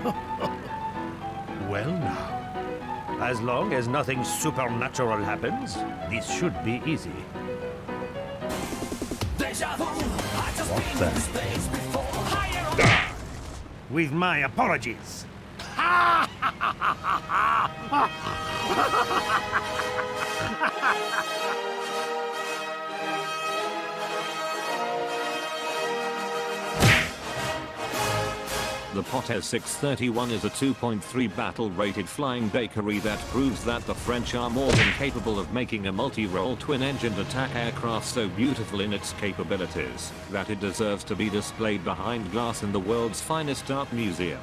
Well now, as long as nothing supernatural happens, this should be easy. Deja vu, I just What been the? in space before. Higher With my apologies. The Potez 631 is a 2.3 battle-rated flying bakery that proves that the French are more than capable of making a multi-role twin-engined attack aircraft so beautiful in its capabilities that it deserves to be displayed behind glass in the world's finest art museum.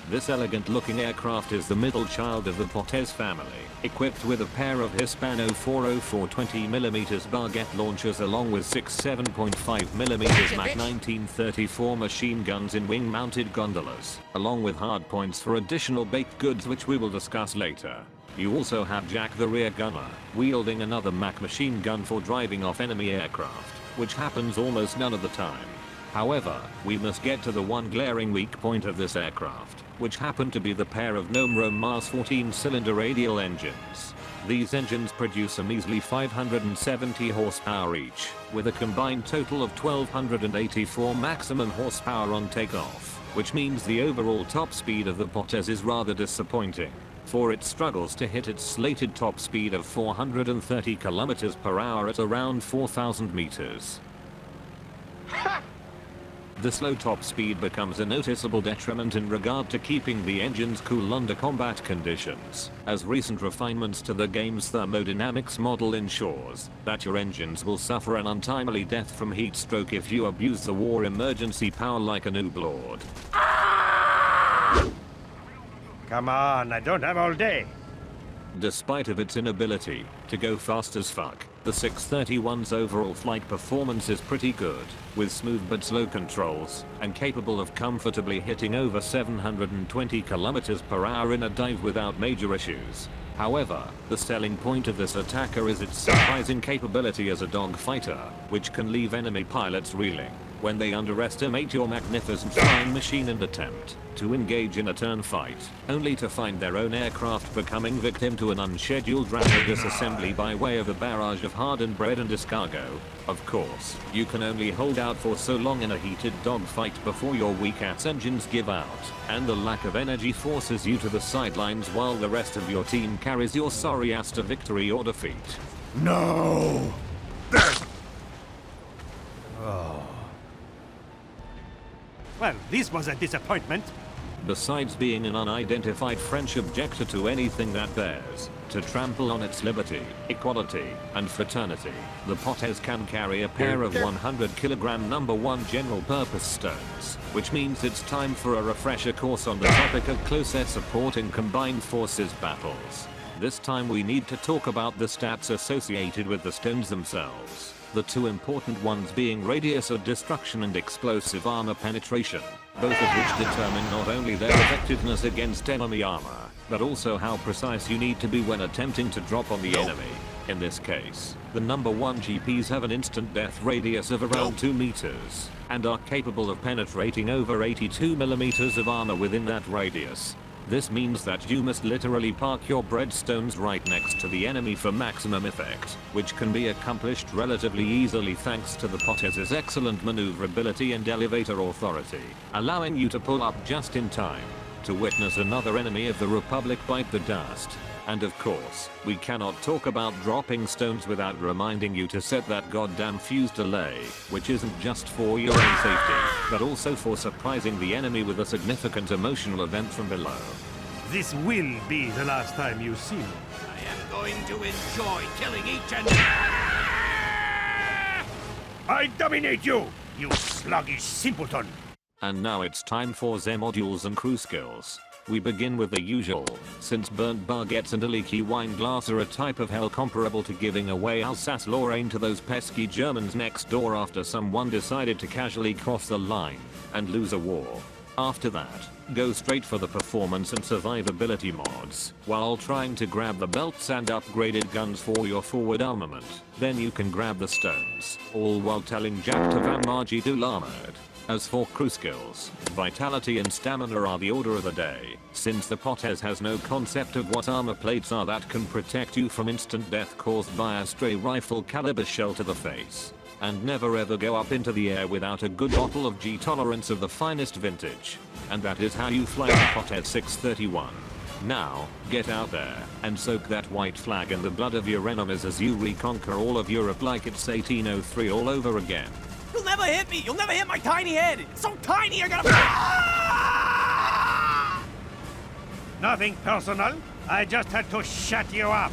This elegant-looking aircraft is the middle child of the Potez family, equipped with a pair of Hispano 404 20mm Baguette launchers along with 6 7.5mm Mach 1934 machine guns in wing-mounted gondolas, along with hardpoints for additional baked goods which we will discuss later. You also have Jack the rear gunner, wielding another Mach machine gun for driving off enemy aircraft, which happens almost none of the time. However, we must get to the one glaring weak point of this aircraft, which happen to be the pair of Gnome Mars 14-cylinder radial engines. These engines produce a measly 570 horsepower each, with a combined total of 1284 maximum horsepower on takeoff, which means the overall top speed of the Potez is rather disappointing, for it struggles to hit its slated top speed of 430 km per hour at around 4,000 meters. This low top speed becomes a noticeable detriment in regard to keeping the engines cool under combat conditions, as recent refinements to the game's thermodynamics model ensures that your engines will suffer an untimely death from heat stroke if you abuse the war emergency power like a noob lord. Come on, I don't have all day. Despite of its inability to go fast as fuck, the 631's overall flight performance is pretty good, with smooth but slow controls, and capable of comfortably hitting over 720 km per hour in a dive without major issues. However, the selling point of this attacker is its surprising capability as a dogfighter, which can leave enemy pilots reeling when they underestimate your magnificent flying machine and attempt to engage in a turn fight, only to find their own aircraft becoming victim to an unscheduled rapid disassembly by way of a barrage of hardened bread and escargot. Of course, you can only hold out for so long in a heated dogfight before your weak-ass engines give out, and the lack of energy forces you to the sidelines while the rest of your team carries your sorry ass to victory or defeat. No! Oh. Well, this was a disappointment. Besides being an unidentified French objector to anything that dares to trample on its liberty, equality, and fraternity, the Potez can carry a pair of 100 kg number 1 general purpose stones, which means it's time for a refresher course on the topic of close air support in combined forces battles. This time we need to talk about the stats associated with the stones themselves. The two important ones being radius of destruction and explosive armor penetration, both of which determine not only their effectiveness against enemy armor, but also how precise you need to be when attempting to drop on the enemy. In this case, the number 1 GPs have an instant death radius of around 2 meters, and are capable of penetrating over 82 millimeters of armor within that radius. This means that you must literally park your breadstones right next to the enemy for maximum effect, which can be accomplished relatively easily thanks to the Potez's excellent maneuverability and elevator authority, allowing you to pull up just in time to witness another enemy of the Republic bite the dust. And of course, we cannot talk about dropping stones without reminding you to set that goddamn fuse delay, which isn't just for your own safety, but also for surprising the enemy with a significant emotional event from below. This will be the last time you see me. I am going to enjoy killing each and I dominate you, you sluggish simpleton. And now it's time for the modules and crew skills. We begin with the usual, since burnt baguettes and a leaky wine glass are a type of hell comparable to giving away Alsace-Lorraine to those pesky Germans next door after someone decided to casually cross the line and lose a war. After that, go straight for the performance and survivability mods, while trying to grab the belts and upgraded guns for your forward armament. Then you can grab the stones, all while telling Jack to Van Margie do l'armored. As for crew skills, vitality and stamina are the order of the day, since the Potez has no concept of what armor plates are that can protect you from instant death caused by a stray rifle caliber shell to the face. And never ever go up into the air without a good bottle of G tolerance of the finest vintage. And that is how you fly the Potez 631. Now, get out there and soak that white flag in the blood of your enemies as you reconquer all of Europe like it's 1803 all over again. You'll never hit me! You'll never hit my tiny head! It's so tiny you're gonna... Nothing personal. I just had to shut you up.